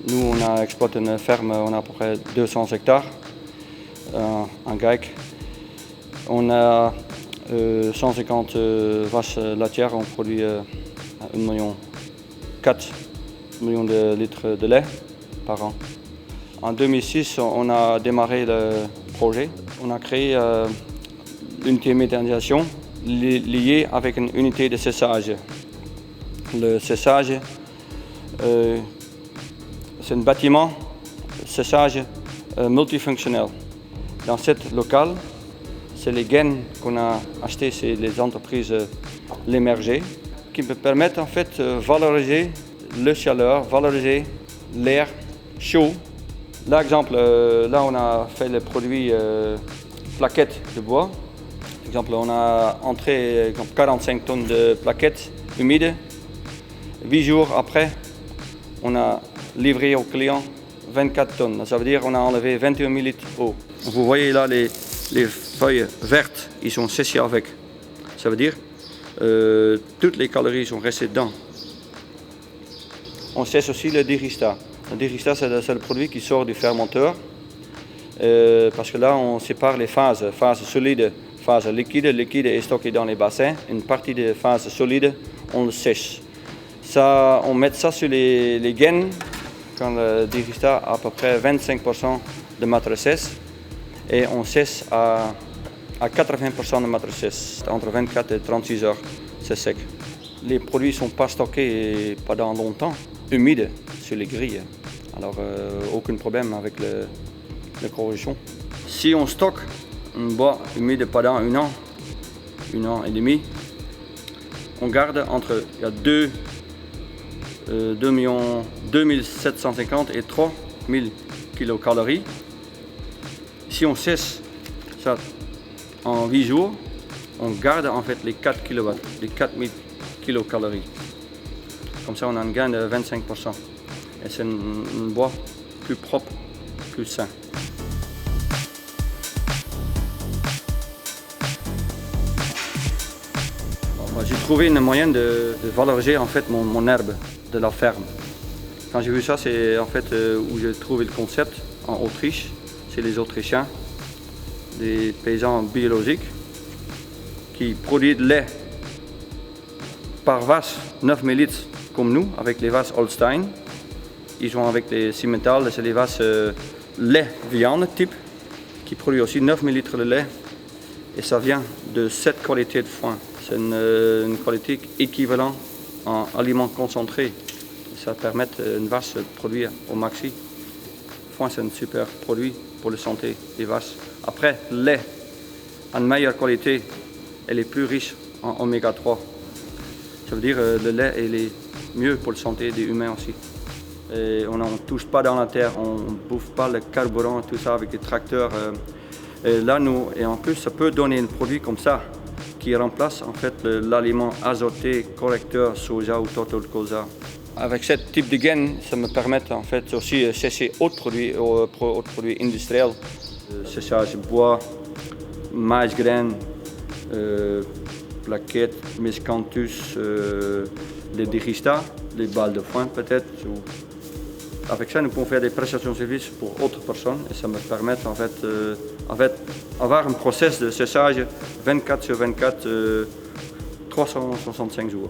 Nous, on a exploité une ferme, on a à peu près 200 hectares en GAEC. On a 150 vaches laitières, on produit 1,4 million de litres de lait par an. En 2006, on a démarré le projet. On a créé l'unité de méthanisation liée avec une unité de séchage. Le séchage, c'est un bâtiment séchage multifonctionnel. Dans cette locale, c'est les gaines qu'on a achetées chez les entreprises l'émergé qui me permettent en fait de valoriser la chaleur, valoriser l'air chaud. Là, exemple, là on a fait le produit plaquettes de bois. Exemple, on a entré 45 tonnes de plaquettes humides. 8 jours après, on a livré au client 24 tonnes. Ça veut dire qu'on a enlevé 21 000 litres d'eau. Vous voyez là les feuilles vertes, ils sont séchées avec. Ça veut dire toutes les calories sont restées dedans. On sèche aussi le dirista. Le dirista, c'est le produit qui sort du fermenteur. Parce que là, on sépare les phases. Phase solide, phase liquide. Le liquide est stocké dans les bassins. Une partie de phase solide, on le sèche. Ça, on met ça sur les gaines quand le dirista a à peu près 25% de matrices et on sèche à 80% de matrices. Entre 24 et 36 heures, c'est sec. Les produits ne sont pas stockés pendant longtemps, humides sur les grilles. Alors, aucun problème avec la corrosion. Si on stocke un bois humide pendant un an et demi, on garde entre 2750 et 3000 kilocalories. Si on cesse ça en 8 jours, on garde en fait les 4 kW, les 4000 kilocalories. Comme ça, on a un gain de 25%. Et c'est un bois plus propre, plus sain. J'ai trouvé une moyen de valoriser en fait mon herbe de la ferme. Quand j'ai vu ça, c'est en fait où j'ai trouvé le concept en Autriche. C'est les Autrichiens, des paysans biologiques qui produisent de lait par vache 9000 litres comme nous, avec les vaches Holstein. Ils sont avec les Simmental, c'est les vaches lait viande type qui produisent aussi 9000 litres de lait et ça vient de cette qualité de foin. C'est une qualité équivalente en aliments concentrés. Ça permet à une vache de produire au maxi. Le foin, c'est un super produit pour la santé des vaches. Après, le lait, en meilleure qualité, elle est plus riche en oméga 3. Ça veut dire que le lait il est mieux pour la santé des humains aussi. Et on ne touche pas dans la terre, on ne bouffe pas le carburant, tout ça avec les tracteurs. Et là, et en plus, ça peut donner un produit comme ça qui remplace en fait l'aliment azoté, correcteur, soja ou total colza. Avec ce type de gaine, ça me permet en fait aussi de sécher autres produits industriels. Séchage bois, maïs graines, plaquettes, miscanthus, les dirista, les balles de foin peut-être. Avec ça, nous pouvons faire des prestations de services pour autres personnes et ça me permet en fait avoir un process de séchage 24 sur 24, 365 jours.